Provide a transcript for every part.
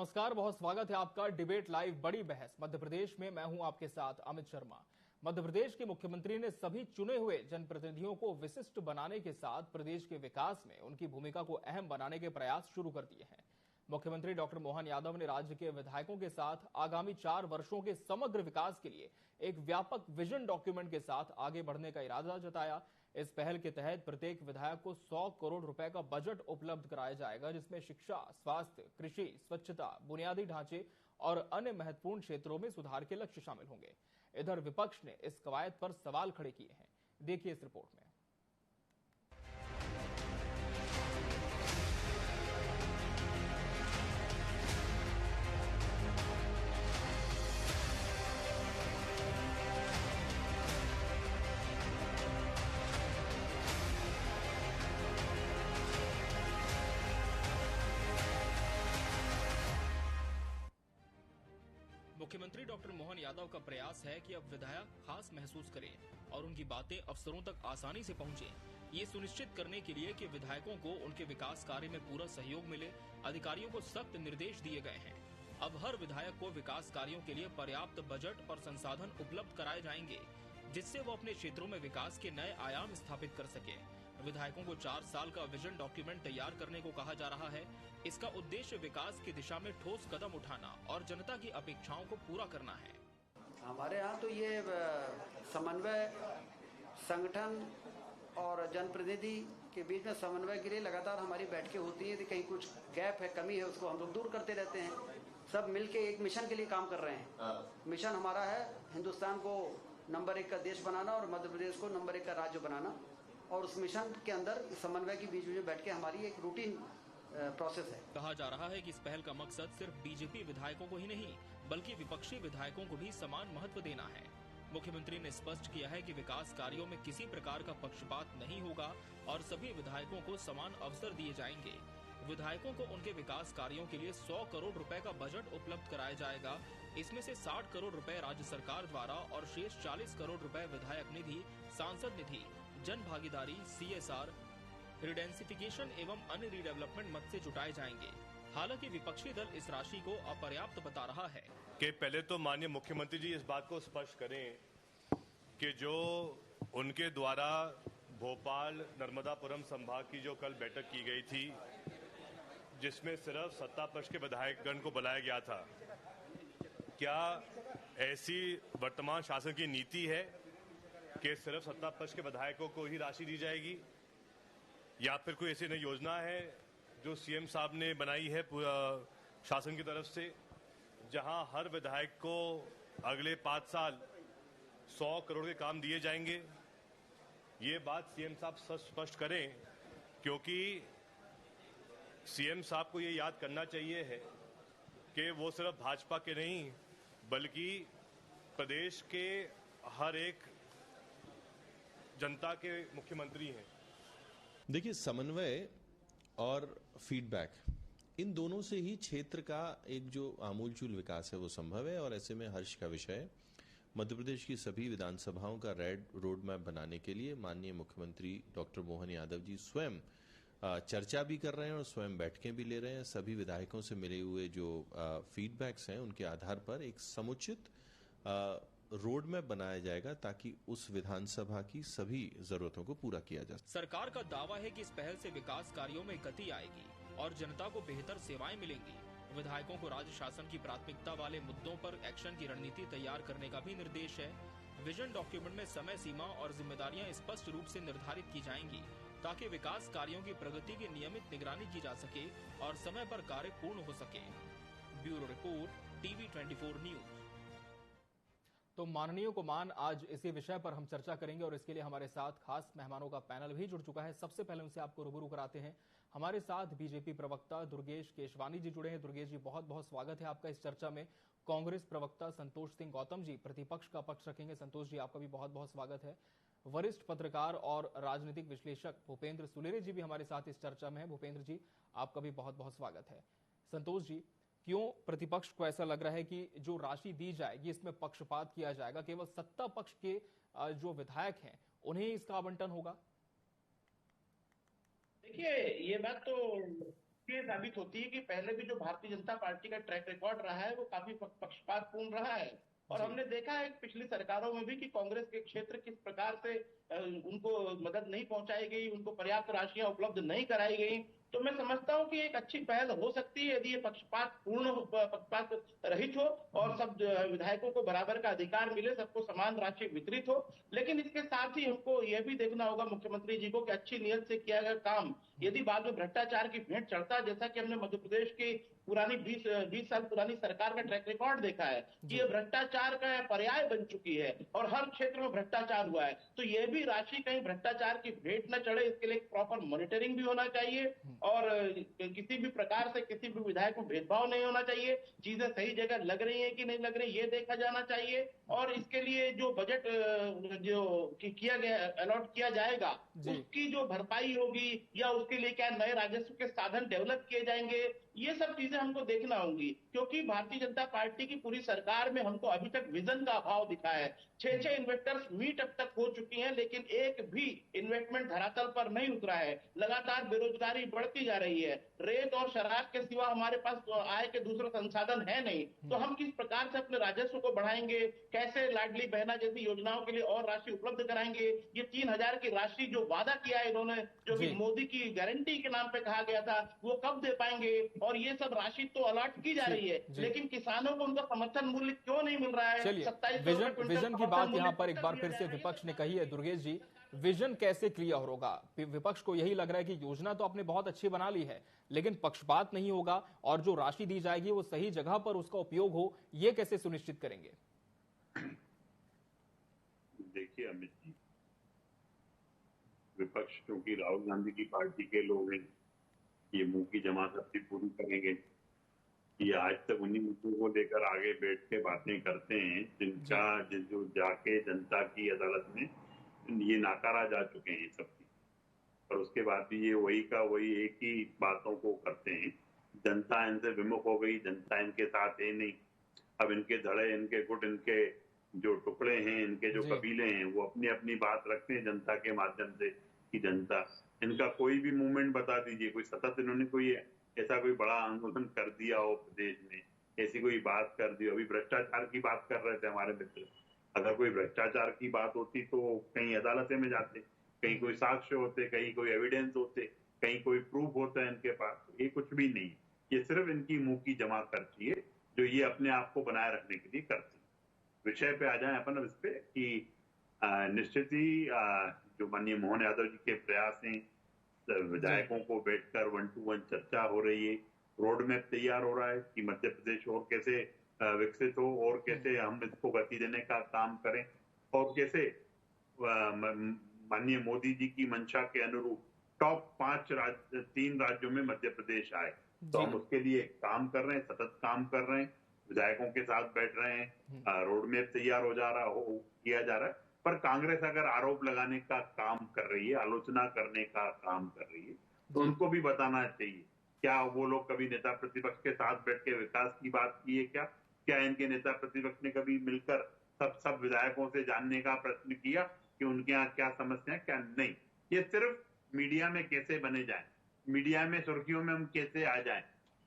नमस्कार, बहुत स्वागत है आपका डिबेट लाइव बड़ी बहस मध्य प्रदेश में। मैं हूं आपके साथ अमित शर्मा। मध्य प्रदेश के मुख्यमंत्री ने सभी चुने हुए जनप्रतिनिधियों को विशिष्ट बनाने के साथ प्रदेश के विकास में उनकी भूमिका को अहम बनाने के प्रयास शुरू कर दिए हैं। मुख्यमंत्री डॉक्टर मोहन यादव ने राज्य के विधायकों के साथ आगामी 4 वर्षों के समग्र विकास के लिए एक व्यापक विजन डॉक्यूमेंट के साथ आगे बढ़ने का इरादा जताया। इस पहल के तहत प्रत्येक विधायक को 100 करोड़ रुपए का बजट उपलब्ध कराया जाएगा, जिसमें शिक्षा, स्वास्थ्य, कृषि, स्वच्छता, बुनियादी ढांचे और अन्य महत्वपूर्ण क्षेत्रों में सुधार के लक्ष्य शामिल होंगे। इधर विपक्ष ने इस कवायद पर सवाल खड़े किए हैं। देखिए इस रिपोर्ट में। मुख्यमंत्री डॉक्टर मोहन यादव का प्रयास है कि अब विधायक खास महसूस करें और उनकी बातें अफसरों तक आसानी से पहुंचें। ये सुनिश्चित करने के लिए कि विधायकों को उनके विकास कार्य में पूरा सहयोग मिले, अधिकारियों को सख्त निर्देश दिए गए हैं। अब हर विधायक को विकास कार्यों के लिए पर्याप्त बजट और संसाधन उपलब्ध कराए जाएंगे, जिससे वो अपने क्षेत्रों में विकास के नए आयाम स्थापित कर सके। विधायकों को 4 साल का विजन डॉक्यूमेंट तैयार करने को कहा जा रहा है। इसका उद्देश्य विकास की दिशा में ठोस कदम उठाना और जनता की अपेक्षाओं को पूरा करना है। हमारे यहाँ तो ये समन्वय, संगठन और जनप्रतिनिधि के बीच में समन्वय के लिए लगातार हमारी बैठकें होती है। कहीं कुछ गैप है, कमी है, उसको हम लोग दूर करते रहते हैं। सब मिलके एक मिशन के लिए काम कर रहे हैं। मिशन हमारा है हिंदुस्तान को नंबर 1 का देश बनाना और मध्य प्रदेश को नंबर 1 का राज्य बनाना। और उस मिशन के अंदर समन्वय की बीच में बैठ के हमारी एक रूटीन प्रोसेस है। कहा जा रहा है कि इस पहल का मकसद सिर्फ बीजेपी विधायकों को ही नहीं, बल्कि विपक्षी विधायकों को भी समान महत्व देना है। मुख्यमंत्री ने स्पष्ट किया है कि विकास कार्यों में किसी प्रकार का पक्षपात नहीं होगा और सभी विधायकों को समान अवसर दिए जाएंगे। विधायकों को उनके विकास कार्यों के लिए 100 करोड़ रुपए का बजट उपलब्ध कराया जाएगा। इसमें से 60 करोड़ रुपए राज्य सरकार द्वारा और शेष 40 करोड़ रुपए विधायक निधि, सांसद निधि, जन भागीदारी, CSR, रिडेंसिफिकेशन एवं अन्य रीडेवलपमेंट मद से जुटाए जाएंगे। हालांकि विपक्षी दल इस राशि को अपर्याप्त बता रहा है। कि पहले तो माननीय मुख्यमंत्री जी इस बात को स्पष्ट करें कि जो उनके द्वारा भोपाल नर्मदापुरम संभाग की जो कल बैठक की गई थी, जिसमें सिर्फ सत्ता पक्ष के विधायकगण को बुलाया गया था, क्या ऐसी वर्तमान शासन की नीति है कि सिर्फ सत्ता पक्ष के विधायकों को ही राशि दी जाएगी, या फिर कोई ऐसी नई योजना है जो सीएम साहब ने बनाई है शासन की तरफ से, जहां हर विधायक को अगले 5 साल 100 करोड़ के काम दिए जाएंगे? ये बात सीएम साहब स्पष्ट करें, क्योंकि सीएम साहब को ये याद करना चाहिए है कि वो सिर्फ भाजपा के नहीं, बल्कि प्रदेश के हर एक जनता के मुख्यमंत्री हैं। देखिए, समन्वय और फीडबैक, इन दोनों से ही क्षेत्र का एक जो आमूलचूल विकास है वो संभव है। और ऐसे में हर्ष का विषय है, मध्य प्रदेश की सभी विधानसभाओं का रोड मैप बनाने के लिए माननीय मुख्यमंत्री डॉक्टर मोहन यादव जी स्वयं चर्चा भी कर रहे हैं और स्वयं बैठकें भी ले रहे हैं। सभी विधायकों से मिले हुए जो फीडबैक्स हैं उनके आधार पर एक समुचित रोड मैप बनाया जाएगा, ताकि उस विधानसभा की सभी जरूरतों को पूरा किया जा सके। सरकार का दावा है कि इस पहल से विकास कार्यों में गति आएगी और जनता को बेहतर सेवाएं मिलेंगी। विधायकों को राज्य शासन की प्राथमिकता वाले मुद्दों पर एक्शन की रणनीति तैयार करने का भी निर्देश है। विजन डॉक्यूमेंट में समय सीमा और जिम्मेदारियां स्पष्ट रूप से निर्धारित की जाएंगी, ताकि विकास कार्यों की प्रगति की नियमित निगरानी की जा सके और समय पर कार्य पूर्ण हो सके। Bureau report, TV 24 news. तो माननीयों को मान, आज इसी विषय पर हम चर्चा करेंगे और इसके लिए हमारे साथ खास मेहमानों का पैनल भी जुड़ चुका है। सबसे पहले उनसे आपको रूबरू कराते हैं। हमारे साथ बीजेपी प्रवक्ता दुर्गेश केशवानी जी जुड़े हैं। दुर्गेश जी, बहुत बहुत स्वागत है आपका इस चर्चा में। कांग्रेस प्रवक्ता संतोष सिंह गौतम जी प्रतिपक्ष का पक्ष रखेंगे। संतोष जी, आपका भी बहुत बहुत स्वागत है। वरिष्ठ पत्रकार और राजनीतिक विश्लेषक भूपेंद्र सुलेरे जी भी हमारे साथ इस चर्चा में है। भूपेंद्र जी, आपका भी बहुत बहुत स्वागत है। संतोष जी, क्यों प्रतिपक्ष को ऐसा लग रहा है कि जो राशि दी जाएगी इसमें पक्षपात किया जाएगा, केवल सत्ता पक्ष के जो विधायक हैं उन्हें इसका आवंटन होगा? देखिए, ये बात तो ये साबित होती है कि पहले भी जो भारतीय जनता पार्टी का ट्रैक रिकॉर्ड रहा है वो काफी पक्षपातपूर्ण रहा है। और हमने देखा है पिछली सरकारों में भी कि कांग्रेस के क्षेत्र किस प्रकार से उनको मदद नहीं पहुंचाई गई, उनको पर्याप्त राशियां उपलब्ध नहीं कराई गई। तो मैं समझता हूं कि एक अच्छी पहल हो सकती है यदि ये पक्षपात रहित हो और सब विधायकों को बराबर का अधिकार मिले, सबको समान राशि वितरित हो। लेकिन इसके साथ ही हमको यह भी देखना होगा मुख्यमंत्री जी को कि अच्छी नियत से किया गया काम यदि बाद में भ्रष्टाचार की भेंट चढ़ता है, जैसा कि हमने मध्य प्रदेश की पुरानी 20 साल पुरानी सरकार का ट्रैक रिकॉर्ड देखा है कि ये भ्रष्टाचार का पर्याय बन चुकी है और हर क्षेत्र में भ्रष्टाचार हुआ है। तो ये भी राशि कहीं भ्रष्टाचार की भेंट न चढ़े, इसके लिए प्रॉपर मॉनिटरिंग भी होना चाहिए और किसी भी प्रकार से किसी भी विधायक को भेदभाव नहीं होना चाहिए। चीजें सही जगह लग रही है कि नहीं लग रही ये देखा जाना चाहिए और इसके लिए जो बजट जो किया गया अलॉट किया जाएगा उसकी जो भरपाई होगी या उसके लिए क्या नए राजस्व के साधन डेवलप किए जाएंगे, ये सब चीजें हमको देखना होंगी। क्योंकि भारतीय जनता पार्टी की पूरी सरकार में हमको अभी तक विजन का अभाव दिखा है। 6 इन्वेस्टर्स मीट अब तक हो चुकी हैं लेकिन एक भी इन्वेस्टमेंट धरातल पर नहीं उतरा है। लगातार बेरोजगारी बढ़ती जा रही है। रेत और शराब के सिवा हमारे पास आय के दूसरे संसाधन है नहीं। तो हम किस प्रकार से अपने राजस्व को बढ़ाएंगे, कैसे लाडली बहना जैसी योजनाओं के लिए और राशि उपलब्ध कराएंगे। ये 3000 की राशि जो वादा किया है इन्होंने, जो कि मोदी की गारंटी के नाम पे कहा गया था, वो कब दे पाएंगे। और ये सब राशि तो अलॉट की जा रही है लेकिन किसानों को उनका समर्थन मूल्य क्यों नहीं मिल रहा है। चलिए विजन की बात यहाँ पर एक बार फिर से विपक्ष ने कही है। दुर्गेश जी, विजन कैसे क्लियर होगा? विपक्ष को यही लग रहा है कि योजना तो आपने बहुत अच्छी बना ली है लेकिन पक्षपात नहीं होगा और जो राशि दी जाएगी वो सही जगह पर उसका उपयोग हो, ये कैसे सुनिश्चित करेंगे? देखिए अमित जी, विपक्ष क्योंकि राहुल गांधी की पार्टी के लोग हैं, ये मुंह की जमा सबकी पूरी करेंगे। ये आज तक उन्हीं मुद्दों को लेकर आगे बैठ के बातें करते हैं जो जाके जनता की अदालत में ये नाकारा जा चुके हैं सबकी। और उसके बाद भी ये वही का वही एक ही बातों को करते हैं। जनता इनसे विमुख हो गई, जनता इनके साथ है नहीं। अब इनके धड़े, इनके गुट, इनके जो टुकड़े हैं, इनके जो कबीले हैं, वो अपनी अपनी बात रखते हैं जनता के माध्यम से कि जनता इनका कोई भी मूवमेंट बता दीजिए, कोई सतत इन्होंने कोई ऐसा कोई बड़ा आंदोलन कर दिया हो प्रदेश में, ऐसी कोई बात कर दी। अभी भ्रष्टाचार की बात कर रहे थे हमारे मित्र। अगर कोई भ्रष्टाचार की बात होती तो कहीं अदालतें में जाते, कहीं कोई साक्ष्य होते, कहीं कोई एविडेंस होते, कहीं कोई प्रूफ होता है इनके पास। ये कुछ भी नहीं, ये सिर्फ इनकी मुंह की जमा खर्ची है जो ये अपने आप को बनाए रखने के लिए करते। विषय पे आ जाए अपन अब इस पे कि निश्चित ही जो माननीय मोहन यादव जी के प्रयास हैं, विधायकों को बैठकर 1-to-1 चर्चा हो रही है, रोड मैप तैयार हो रहा है कि मध्य प्रदेश और कैसे विकसित हो और कैसे हम इसको गति देने का काम करें और कैसे माननीय मोदी जी की मंशा के अनुरूप टॉप 3 राज्यों में मध्य प्रदेश आए। तो हम उसके लिए काम कर रहे हैं, सतत काम कर रहे हैं, विधायकों के साथ बैठ रहे हैं, रोड मैप तैयार किया जा रहा है। पर कांग्रेस अगर आरोप लगाने का काम कर रही है, आलोचना करने का काम कर रही है, तो उनको भी बताना चाहिए क्या वो लोग कभी नेता प्रतिपक्ष के साथ बैठ के विकास की बात की है? क्या इनके नेता प्रतिपक्ष ने कभी मिलकर सब विधायकों से जानने का प्रश्न किया कि उनके यहाँ क्या समस्या है, क्या नहीं? ये सिर्फ मीडिया में कैसे बने जाए, मीडिया में सुर्खियों में हम कैसे आ जाए।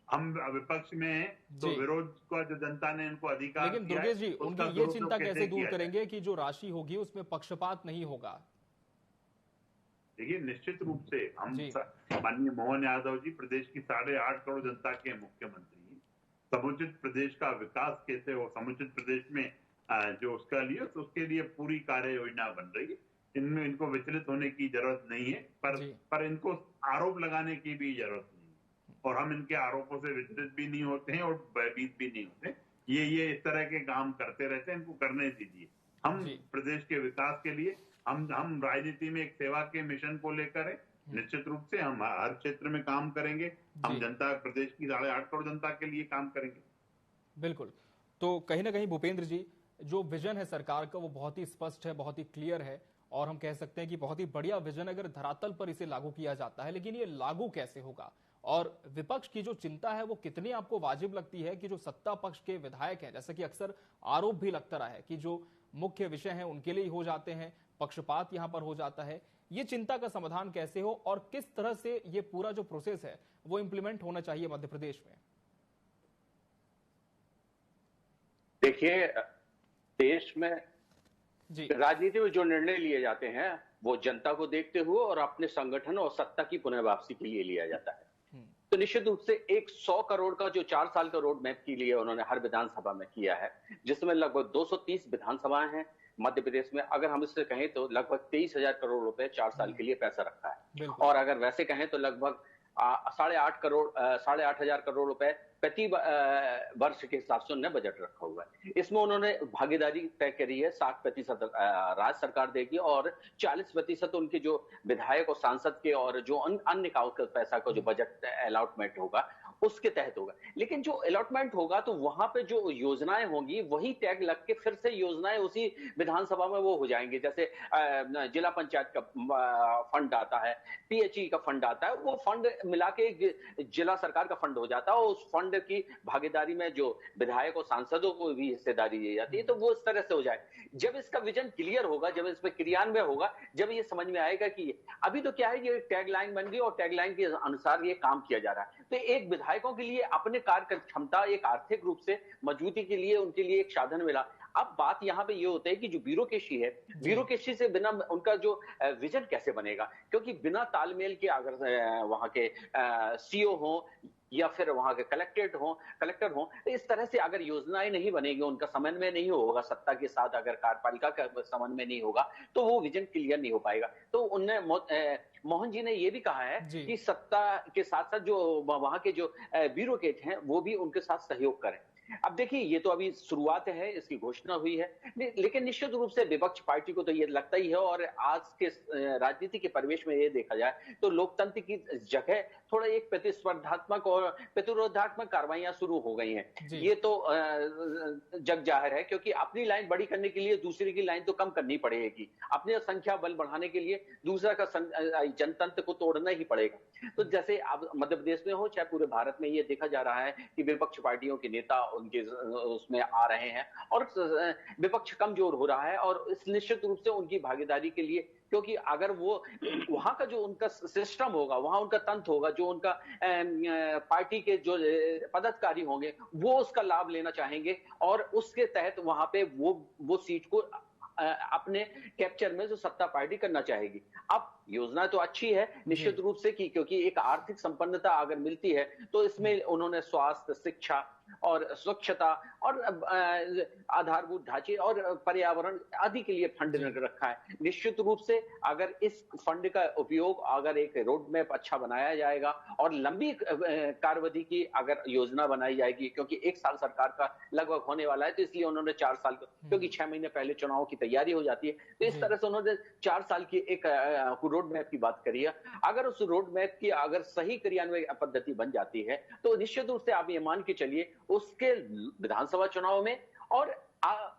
हम विपक्ष में हैं तो विरोध का जो जनता ने इनको अधिकार लेकिन दुर्गेश जी, उनकी ये चिंता कैसे दूर करेंगे कि जो राशि होगी उसमें पक्षपात नहीं होगा? देखिए निश्चित रूप से हम माननीय मोहन यादव जी प्रदेश की 8.5 करोड़ जनता के मुख्यमंत्री, समुचित प्रदेश का विकास कैसे हो, समुचित प्रदेश में जो उसका लिए उसके लिए पूरी कार्य योजना बन रही है। इनमें इनको विचलित होने की जरूरत नहीं है, पर इनको आरोप लगाने की भी जरूरत नहीं है। और हम इनके आरोपों से विचलित भी नहीं होते हैं और भयभीत भी नहीं होते। ये इस तरह के काम करते रहते हैं, इनको करने दीजिए। हम प्रदेश के विकास के लिए हम राजनीति में एक सेवा के मिशन को लेकर है। निश्चित रूप से हम हर क्षेत्र में काम करेंगे। हम जनता, प्रदेश की 8.5 करोड़ जनता के लिए काम करेंगे। बिल्कुल। तो कहीं ना कहीं भूपेंद्र जी, जो विजन है सरकार का वो बहुत ही स्पष्ट है, बहुत ही क्लियर है और हम कह सकते हैं कि बहुत ही बढ़िया विजन अगर धरातल पर इसे लागू किया जाता है, लेकिन ये लागू कैसे होगा? और विपक्ष की जो चिंता है वो कितनी आपको वाजिब लगती है कि जो सत्ता पक्ष के विधायक हैं, जैसे कि अक्सर आरोप भी लगता रहा है कि जो मुख्य विषय हैं उनके लिए हो जाते हैं, पक्षपात यहां पर हो जाता है, ये चिंता का समाधान कैसे हो और किस तरह से ये पूरा जो प्रोसेस है वो इंप्लीमेंट होना चाहिए मध्य प्रदेश में? देखिए, देश में राजनीति में जो निर्णय लिए जाते हैं वो जनता को देखते हुए और अपने संगठन और सत्ता की पुनर्वापसी के लिए लिया जाता है। तो निश्चित रूप से 100 करोड़ का जो 4 साल का रोड मैप के लिए उन्होंने हर विधानसभा में किया है, जिसमें लगभग 230 विधानसभाएं हैं मध्य प्रदेश में। अगर हम इससे कहें तो लगभग 23,000 करोड़ रुपए 4 साल के लिए पैसा रखा है, और अगर वैसे कहें तो लगभग 8,500 करोड़ रुपए प्रति वर्ष के हिसाब से उन्होंने बजट रखा हुआ है। इसमें उन्होंने भागीदारी तय करी है, 60% राज्य सरकार देगी और 40% उनके जो विधायक और सांसद के और जो अन्य पैसा का जो बजट अलॉटमेंट होगा उसके तहत होगा। लेकिन जो अलॉटमेंट होगा तो वहां पे जो योजनाएं होंगी वही टैग लग के फिर से योजनाएं उसी विधानसभा में वो हो जाएंगी। जैसे जिला पंचायत का फंड आता है, पीएचई का फंड आता है, वो फंड मिला के जिला सरकार का फंड हो जाता है और उस फंड की भागीदारी में जो विधायक और सांसदों को भी हिस्सेदारी दी जाती है। तो वो इस तरह से हो जाए। जब इसका विजन क्लियर होगा, जब इसमें क्रियान्वय होगा, जब ये समझ में आएगा कि अभी तो क्या है, ये टैगलाइन बन गई और टैगलाइन के अनुसार ये काम किया जा रहा है। तो एक विधायकों के लिए अपने कार्य क्षमता, एक आर्थिक रूप से मजबूती के लिए उनके लिए एक साधन मिला। अब बात यहाँ पे ये होता है कि जो ब्यूरोक्रेसी है, ब्यूरोक्रेसी से बिना उनका जो विजन कैसे बनेगा, क्योंकि बिना तालमेल के अगर वहां के सीओ हो या फिर वहां के कलेक्टर हो, तो इस तरह से अगर योजनाएं नहीं बनेगी, उनका समन्वय नहीं होगा सत्ता के साथ, अगर कार्यपालिका का समन्वय नहीं होगा तो वो विजन क्लियर नहीं हो पाएगा। तो उनने मोहन जी ने ये भी कहा है कि सत्ता के साथ साथ जो वहां के जो ब्यूरोक्रेट हैं वो भी उनके साथ सहयोग करें। अब देखिए, ये तो अभी शुरुआत है, इसकी घोषणा हुई है, लेकिन निश्चित रूप से विपक्ष पार्टी को तो ये लगता ही है, और आज के राजनीति के परिवेश में ये देखा जाए तो लोकतंत्र की जगह थोड़ा एक प्रतिस्पर्धात्मक और प्रतिरोधात्मक कार्रवाइयां शुरू हो गई हैं। ये तो जग जाहिर है, क्योंकि अपनी लाइन बड़ी करने के लिए दूसरे की लाइन तो कम करनी पड़ेगी, अपने संख्या बल बढ़ाने के लिए दूसरा का जनतंत्र को तोड़ना ही पड़ेगा। तो जैसे अब मध्य प्रदेश में हो चाहे पूरे भारत में, ये देखा जा रहा है कि विपक्ष पार्टियों के नेता उनके उसमें आ रहे हैं और विपक्ष कमजोर हो रहा है, और इस निश्चित रूप से उनकी भागीदारी के लिए, क्योंकि अगर वो वहां का जो उनका सिस्टम होगा, वहां उनका तंत्र होगा, जो उनका पार्टी के जो पदाधिकारी होंगे वो उसका लाभ लेना चाहेंगे और उसके तहत वहां पे वो सीट को अपने कैप्चर में जो सत्ता पार्टी करना चाहेगी। अब योजना तो अच्छी है निश्चित रूप से, क्योंकि एक आर्थिक संपन्नता अगर मिलती है तो इसमें उन्होंने स्वास्थ्य, शिक्षा और स्वच्छता और आधारभूत ढांचे और पर्यावरण आदि के लिए फंड रखा है। निश्चित रूप से अगर इस फंड का उपयोग अगर एक रोड मैप अच्छा बनाया जाएगा और लंबी कार्यावधि की अगर योजना बनाई जाएगी, क्योंकि 1 साल सरकार का लगभग होने वाला है, तो इसलिए उन्होंने 4 साल, क्योंकि 6 महीने पहले चुनाव की तैयारी हो जाती है, तो इस तरह से उन्होंने 4 साल की एक रोड मैप की बात करी है। अगर उस रोड मैप की अगर सही क्रियान्वयन पद्धति बन जाती है तो निश्चित रूप से आप ये मान के चलिए उसके विधानसभा चुनाव में, और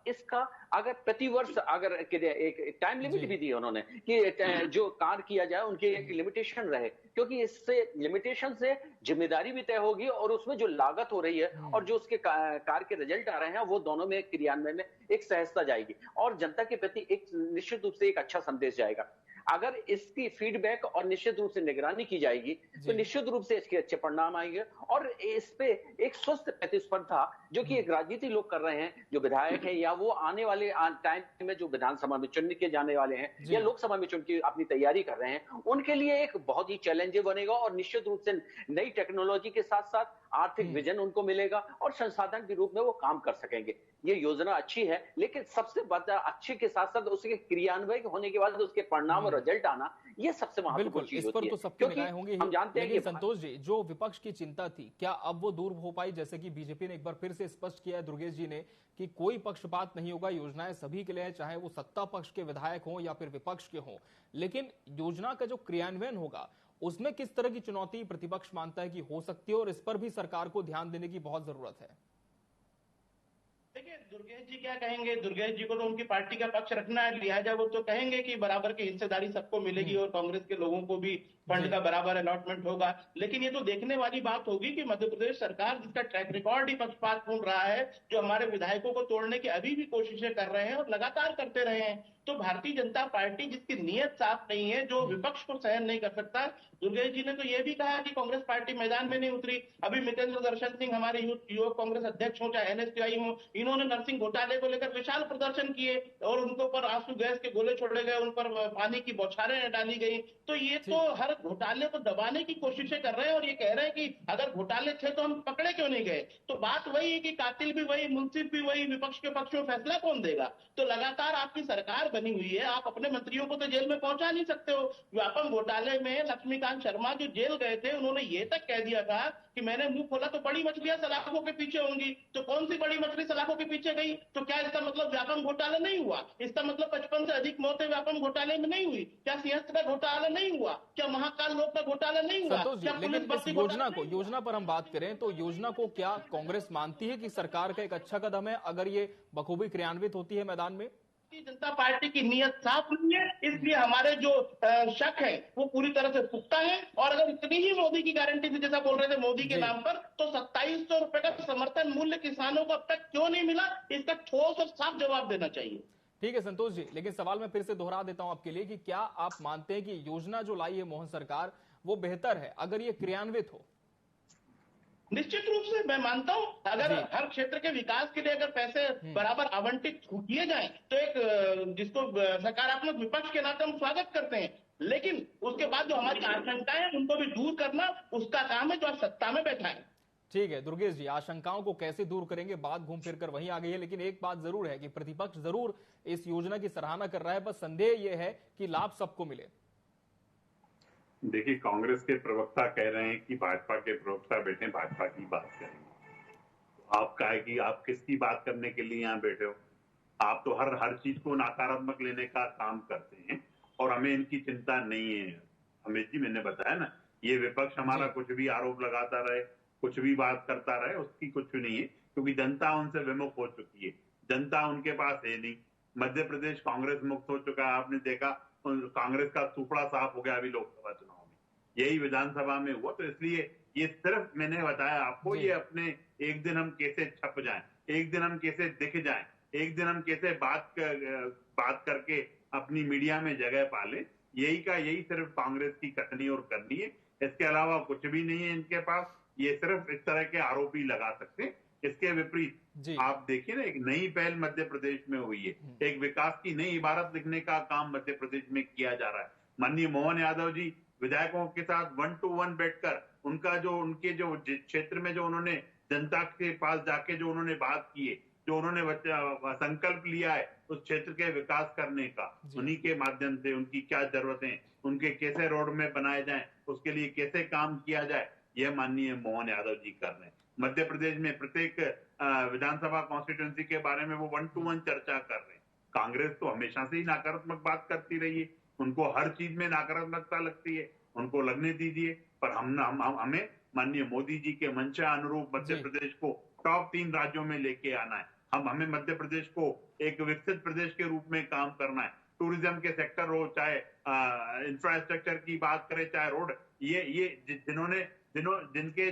इसका अगर प्रतिवर्ष अगर एक टाइम लिमिट भी दी है उन्होंने कि जो कार्य किया जाए उनके एक लिमिटेशन रहे, क्योंकि इससे लिमिटेशन से जिम्मेदारी भी तय होगी और उसमें जो लागत हो रही है और जो उसके कार्य के रिजल्ट आ रहे हैं वो दोनों में क्रियान्वयन में एक सहजता जाएगी और जनता के प्रति एक निश्चित रूप से एक अच्छा संदेश जाएगा। अगर इसकी फीडबैक और निश्चित रूप से निगरानी की जाएगी तो निश्चित रूप से इसके अच्छे परिणाम आएंगे और इस पे एक स्वस्थ प्रतिस्पर्धा जो कि एक राजनीति लोग कर रहे हैं, जो विधायक है या वो आने वाले टाइम में जो विधानसभा में चुन के जाने वाले हैं या लोकसभा में चुन के अपनी तैयारी कर रहे हैं, उनके लिए एक बहुत ही चैलेंज बनेगा और निश्चित रूप से नई टेक्नोलॉजी के साथ साथ आर्थिक विजन उनको मिलेगा और संसाधन के रूप में वो काम कर सकेंगे। ये योजना अच्छी है, लेकिन सबसे बड़ा अच्छे के साथ साथ उसके क्रियान्वयन होने के बाद उसके परिणाम और रिजल्ट आना, ये सबसे महत्वपूर्ण चीज होती है। तो सबकी निगाहें होंगी, हम जानते हैं कि संतोष जी, जो विपक्ष की चिंता थी क्या अब वो दूर हो पाई? जैसे कि बीजेपी ने एक बार फिर से स्पष्ट किया है, दुर्गेश जी ने, कि कोई पक्षपात नहीं होगा, योजनाएं सभी के लिए है, चाहे वो सत्ता पक्ष के विधायक हों या फिर विपक्ष के हों, लेकिन योजना का जो क्रियान्वयन होगा उसमें किस तरह की चुनौती प्रतिपक्ष मानता है कि हो सकती है और इस पर भी सरकार को ध्यान देने की बहुत जरूरत है? देखिए, दुर्गेश जी क्या कहेंगे, दुर्गेश जी को तो उनकी पार्टी का पक्ष रखना है, लिहाजा वो तो कहेंगे कि बराबर की हिस्सेदारी सबको मिलेगी और कांग्रेस के लोगों को भी फंड का बराबर अलॉटमेंट होगा। लेकिन ये तो देखने वाली बात होगी कि मध्य प्रदेश सरकार, जिसका ट्रैक रिकॉर्ड ही पक्षपातपूर्ण रहा है, जो हमारे विधायकों को तोड़ने की अभी भी कोशिशें कर रहे हैं और लगातार करते रहे हैं, तो भारतीय जनता पार्टी जिसकी नीयत साफ नहीं है, जो विपक्ष को सहन नहीं कर सकता। दुर्गेश जी ने तो यह भी कहा कि कांग्रेस पार्टी मैदान में नहीं उतरी। अभी मितेंद्र दर्शन सिंह हमारे युवक कांग्रेस अध्यक्ष हो, चाहे एनएसटीआई हो, इन्होंने नरसिंह घोटाले को लेकर विशाल प्रदर्शन किए और उनके ऊपर आंसू गैस के गोले छोड़े गए, उन पर पानी की बौछारें डाली गई। तो ये तो हर घोटाले को दबाने की कोशिशें कर रहे हैं और ये कह रहे हैं कि अगर घोटाले थे तो हम पकड़े क्यों नहीं गए। तो बात वही है कि कातिल भी वही, मुंसिफ भी वही, विपक्ष के पक्ष में फैसला कौन देगा। तो लगातार आपकी सरकार बनी हुई है, आप अपने मंत्रियों को तो जेल में पहुंचा नहीं सकते हो। व्यापम घोटाले में लक्ष्मीकांत शर्मा जो जेल गए थे, उन्होंने ये तक कह दिया था कि मैंने मुंह खोला तो बड़ी मछलियां सलाखों के पीछे होंगी। तो कौन सी बड़ी मछली सलाखों के पीछे गई? तो क्या इसका मतलब व्यापम घोटाला नहीं हुआ? इसका मतलब 55 से अधिक मौतें व्यापम घोटाले में नहीं हुई? क्या सिंहस्थ का घोटाला नहीं हुआ? क्या महाकाल लोक का घोटाला नहीं हुआ? क्या लेकिन इस योजना पर हम बात करें तो योजना को क्या कांग्रेस मानती है कि सरकार का एक अच्छा कदम है अगर ये बखूबी क्रियान्वित होती है मैदान में? जनता पार्टी की नीयत साफ नहीं है, इसलिए हमारे जो शक है वो पूरी तरह से पुख्ता है। और अगर इतनी ही मोदी की गारंटी थी, जैसा बोल रहे थे मोदी के नाम पर, तो 2700 रुपए का समर्थन मूल्य किसानों को अब तक क्यों नहीं मिला? इसका ठोस और साफ जवाब देना चाहिए। ठीक है संतोष जी, लेकिन सवाल मैं फिर से दोहरा देता हूं आपके लिए कि क्या आप मानते हैं कि योजना जो लाई है मोहन सरकार वो बेहतर है अगर ये क्रियान्वित हो? निश्चित रूप से मैं मानता हूं, अगर हर क्षेत्र के विकास के लिए अगर पैसे बराबर आवंटित किए जाएं तो एक जिसको सकारात्मक विपक्ष के नाते हम स्वागत करते हैं। लेकिन उसके बाद जो हमारी आशंकाएं हैं उनको भी दूर करना उसका काम है जो आप सत्ता में बैठा है। ठीक है दुर्गेश जी, आशंकाओं को कैसे दूर करेंगे, बात घूम फिर कर वहीं आ गई है। लेकिन एक बात जरूर है कि प्रतिपक्ष जरूर इस योजना की सराहना कर रहा है, बस संदेह यह है कि लाभ सबको मिले। देखिए, कांग्रेस के प्रवक्ता कह रहे हैं कि भाजपा के प्रवक्ता बैठे भाजपा की बात करेंगे। आप कहे कि आप किसकी बात करने के लिए यहाँ बैठे हो? आप तो हर चीज को नकारात्मक लेने का काम करते हैं और हमें इनकी चिंता नहीं है। अमित जी, मैंने बताया ना, ये विपक्ष हमारा कुछ भी आरोप लगाता रहे, कुछ भी बात करता रहे, उसकी कुछ नहीं है, क्योंकि जनता उनसे विमुख हो चुकी है। जनता उनके पास है नहीं। मध्य प्रदेश कांग्रेस मुक्त हो चुका है। आपने देखा कांग्रेस का सुपड़ा साफ हो गया अभी लोकसभा चुनाव में, यही विधानसभा में हुआ। तो इसलिए ये सिर्फ मैंने बताया आपको, ये अपने एक दिन हम कैसे छप जाएं, एक दिन हम कैसे दिख जाएं, एक दिन हम कैसे बात करके अपनी मीडिया में जगह पाले, यही सिर्फ कांग्रेस की कथनी और करनी है। इसके अलावा कुछ भी नहीं है इनके पास। ये सिर्फ इस तरह के आरोप ही लगा सकते हैं। इसके विपरीत आप देखिए ना, एक नई पहल मध्य प्रदेश में हुई है, एक विकास की नई इबारत लिखने का काम मध्य प्रदेश में किया जा रहा है। माननीय मोहन यादव जी विधायकों के साथ 1-to-1 बैठकर उनके जो क्षेत्र में जो उन्होंने जनता के पास जाके जो उन्होंने बात की है, जो उन्होंने संकल्प लिया है उस क्षेत्र के विकास करने का, उन्हीं के माध्यम से उनकी क्या जरूरतें, उनके कैसे रोड में बनाए जाएं, उसके लिए कैसे काम किया जाए, यह माननीय मोहन यादव जी कर रहे हैं। मध्य प्रदेश में प्रत्येक विधानसभा कॉन्स्टिट्यूंसी के बारे में वो 1-to-1 चर्चा कर रहे हैं। कांग्रेस तो हमेशा से ही नकारात्मक बात करती रही है, उनको हर चीज में नकारात्मकता लगती है, उनको लगने दीजिए। पर हमें माननीय मोदी जी के मंशा अनुरूप मध्य प्रदेश को टॉप 3 राज्यों में लेके आना है। हमें मध्य प्रदेश को एक विकसित प्रदेश के रूप में काम करना है। टूरिज्म के सेक्टर हो, चाहे इंफ्रास्ट्रक्चर की बात करें, चाहे रोड, ये जिनके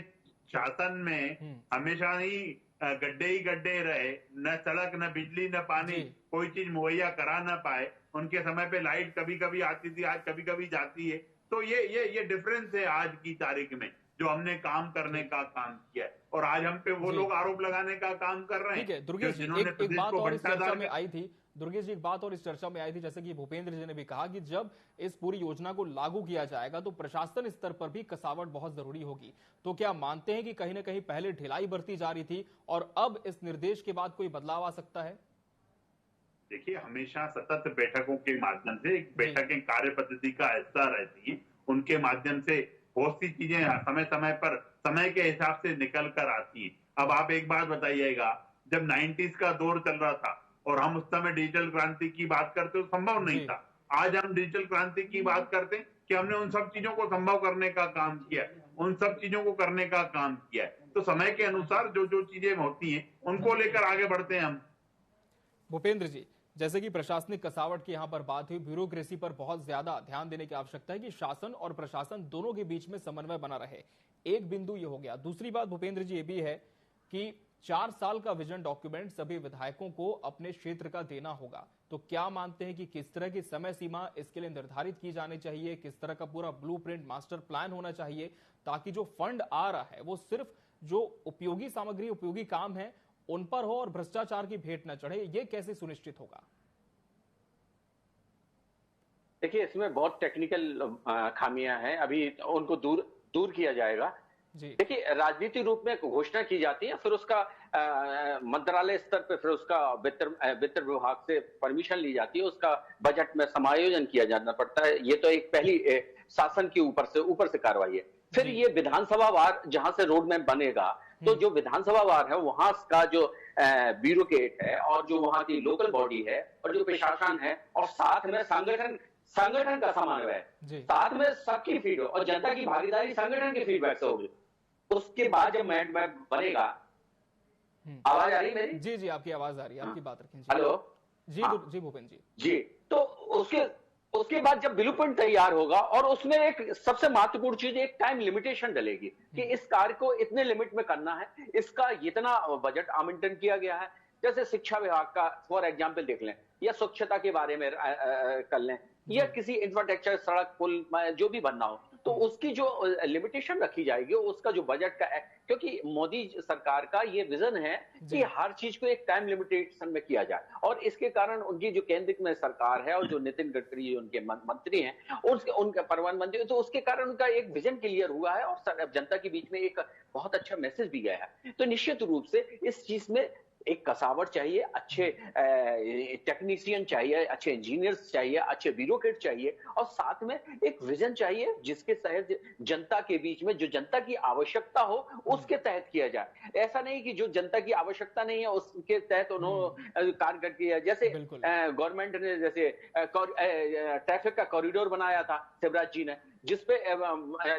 शासन में हमेशा ही गड्ढे रहे, न सड़क, न बिजली, न पानी, कोई चीज मुहैया करा न पाए, उनके समय पे लाइट कभी कभी आती थी, आज कभी कभी जाती है। तो ये डिफरेंस है आज की तारीख में, जो हमने काम करने का काम किया है, और आज हम पे वो लोग आरोप लगाने का काम कर रहे हैं। ठीक है दुर्गेश जी, एक बात और इस चर्चा में आई थी, दुर्गेश जी एक बात और इस चर्चा में आई थी, जैसे कि भूपेंद्र जी ने भी कहा कि जब इस पूरी योजना को लागू किया जाएगा तो प्रशासन स्तर पर भी कसावट बहुत जरूरी होगी। तो क्या मानते हैं कि कहीं ना कहीं पहले ढिलाई बरती जा रही थी और अब इस निर्देश के बाद कोई बदलाव आ सकता है? देखिए, हमेशा सतत बैठकों के माध्यम से, बैठकें कार्य पद्धति का हिस्सा रहती है, उनके माध्यम से बहुत सी चीजें समय समय पर समय के हिसाब से निकल कर आती है। अब आप एक बात बताइएगा, जब 90s का दौर चल रहा था और हम उस समय डिजिटल क्रांति की बात करते तो संभव नहीं था। आज हम डिजिटल क्रांति की बात करते हैं कि हमने उन सब चीजों को संभव करने का काम किया, उन सब चीजों को करने का काम किया है। तो समय के अनुसार जो चीजें होती हैं उनको लेकर आगे बढ़ते हैं हम। भूपेंद्र जी, जैसे कि प्रशासनिक कसावट की यहां पर बात हुई, ब्यूरोक्रेसी पर बहुत ज्यादा ध्यान देने की आवश्यकता है कि शासन और प्रशासन दोनों के बीच में समन्वय बना रहे। एक बिंदु ये हो गया। दूसरी बात भूपेंद्र जी ये भी है कि 4 साल का विजन डॉक्यूमेंट सभी विधायकों को अपने क्षेत्र का देना होगा। तो क्या मानते हैं कि किस तरह की समय सीमा इसके लिए निर्धारित की जानी चाहिए, किस तरह का पूरा ब्लूप्रिंट मास्टर प्लान होना चाहिए, ताकि जो फंड आ रहा है वो सिर्फ जो उपयोगी सामग्री, उपयोगी काम है उन पर हो और भ्रष्टाचार की भेंट न चढ़े, ये कैसे सुनिश्चित होगा? देखिए, इसमें बहुत टेक्निकल खामियां हैं, अभी उनको दूर किया जाएगा। देखिए, राजनीति रूप में घोषणा की जाती है, फिर उसका मंत्रालय स्तर पे फिर उसका वित्त विभाग से परमिशन ली जाती है, उसका बजट में समायोजन किया जाना पड़ता है। ये तो एक पहली शासन की ऊपर से कार्रवाई है। फिर ये विधानसभा वार जहां से रोड मैप बनेगा, तो जो विधानसभा वार है वहां का जो ब्यूरोक्रेट है और जो वहां की लोकल बॉडी है और जो प्रशासन है और साथ में संगठन का समन्वय, साथ में सबकी फीडबैक और जनता की भागीदारी संगठन के फीडबैक से होगी। उसके बाद जब मैप बनेगा, आवाज आ रही है मेरी? जी जी, आपकी आवाज आ रही है, आपकी बात रखें। हेलो जी भूपेंद्र जी। तो उसके बाद जब ब्लूप्रिंट तैयार होगा और उसमें एक सबसे महत्वपूर्ण चीज, एक टाइम लिमिटेशन डलेगी कि इस कार्य को इतने लिमिट में करना है, इसका इतना बजट आवंटन किया गया है। जैसे शिक्षा विभाग का फॉर एग्जाम्पल देख लें, या स्वच्छता के बारे में कर लें, या किसी इंफ्रास्ट्रक्चर, सड़क, पुल जो भी बनना हो, तो उसकी जो लिमिटेशन रखी जाएगी, उसका जो बजट का, क्योंकि मोदी सरकार का ये विजन है कि हर चीज को एक टाइम लिमिटेशन में किया जाए, और इसके कारण उनकी जो केंद्र में सरकार है और जो नितिन गडकरी उनके मंत्री हैं, उनके परिवहन मंत्री, तो उसके कारण उनका एक विजन क्लियर हुआ है और जनता के बीच में एक बहुत अच्छा मैसेज भी गया है। तो निश्चित रूप से इस चीज में एक कसावट चाहिए, अच्छे टेक्नीशियन चाहिए, अच्छे इंजीनियर्स चाहिए, अच्छे ब्यूरोक्रेट चाहिए, और साथ में एक विजन चाहिए जिसके तहत जनता के बीच में जो जनता की आवश्यकता हो उसके तहत किया जाए। ऐसा नहीं कि जो जनता की आवश्यकता नहीं है उसके तहत उन्होंने कार्य कर किया। जैसे गवर्नमेंट ने जैसे ट्रैफिक का कॉरिडोर बनाया था शिवराज जी ने, जिसपे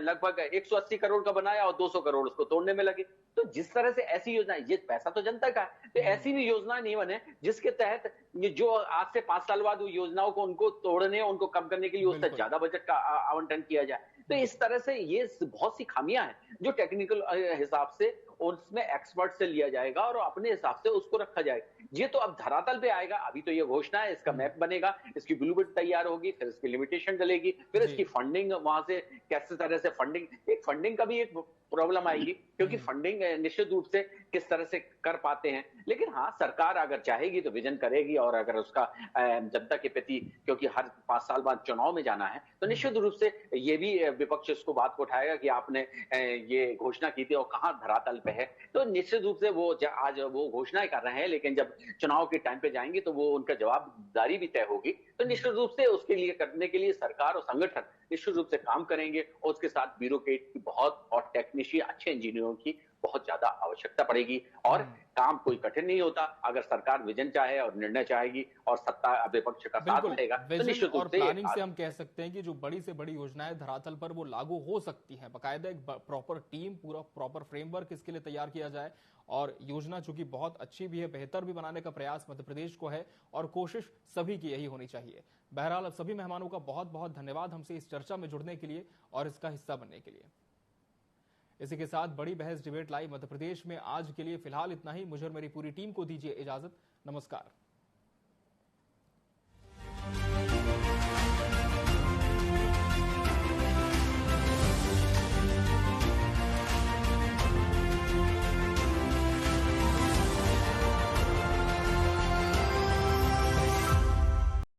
लगभग 180 करोड़ का बनाया और 200 करोड़ उसको तोड़ने में लगे। तो जिस तरह से ऐसी योजना, ये पैसा तो जनता का है, तो ऐसी भी योजना नहीं बने जिसके तहत ये जो आज से 5 साल बाद योजनाओं को उनको तोड़ने, उनको कम करने के लिए उससे ज्यादा बजट का आवंटन किया जाए। तो इस तरह से ये बहुत सी खामियां हैं जो टेक्निकल हिसाब से उसमें एक्सपर्ट से लिया जाएगा और अपने हिसाब से उसको रखा जाएगा। ये तो अब धरातल पे आएगा, अभी तो ये घोषणा है, इसका मैप बनेगा, इसकी ब्लूप्रिंट तैयार होगी, फिर इसकी लिमिटेशन डलेगी, फिर इसकी फंडिंग वहां से कैसे तरह से फंडिंग का भी एक प्रॉब्लम आएगी, क्योंकि फंडिंग निश्चित रूप से किस तरह से कर पाते हैं। लेकिन हाँ, सरकार अगर चाहेगी तो विजन करेगी, और अगर उसका जनता के प्रति, क्योंकि हर 5 साल बाद चुनाव में जाना है, तो निश्चित रूप से ये भी विपक्ष इसको बात को उठाएगा कि आपने ये घोषणा की थी और कहां धरातल पे है। तो निश्चित रूप से वो आज वो घोषणाएं कर रहे हैं, लेकिन जब चुनाव के टाइम पे जाएंगे तो वो उनका जवाबदारी भी तय होगी। तो निश्चित रूप से उसके लिए करने के लिए सरकार और संगठन निश्चित रूप से काम करेंगे, और उसके साथ ब्यूरोक्रेट की बहुत और टेक्नीशियन, अच्छे इंजीनियरों की बहुत ज्यादा आवश्यकता पड़ेगी। और काम कोई कठिन नहीं होता, अगर सरकार विजन चाहे और निर्णय चाहेगी और सत्ता विपक्ष का साथ देगा, तो निश्चित रूप से प्लानिंग से हम कह सकते हैं कि जो बड़ी से बड़ी योजनाएं धरातल पर वो लागू हो सकती हैं। बाकायदा एक प्रॉपर टीम, पूरा प्रॉपर फ्रेमवर्क इसके लिए तैयार किया जाए, और योजना चूंकि बहुत अच्छी भी है, बेहतर भी बनाने का प्रयास मध्य प्रदेश को है, और कोशिश सभी की यही होनी चाहिए। बहरहाल, अब सभी मेहमानों का बहुत बहुत धन्यवाद हमसे इस चर्चा में जुड़ने के लिए और इसका हिस्सा बनने के लिए। इसी के साथ बड़ी बहस डिबेट लाइव मध्य प्रदेश में आज के लिए फिलहाल इतना ही। मुझे और मेरी पूरी टीम को दीजिए इजाजत। नमस्कार।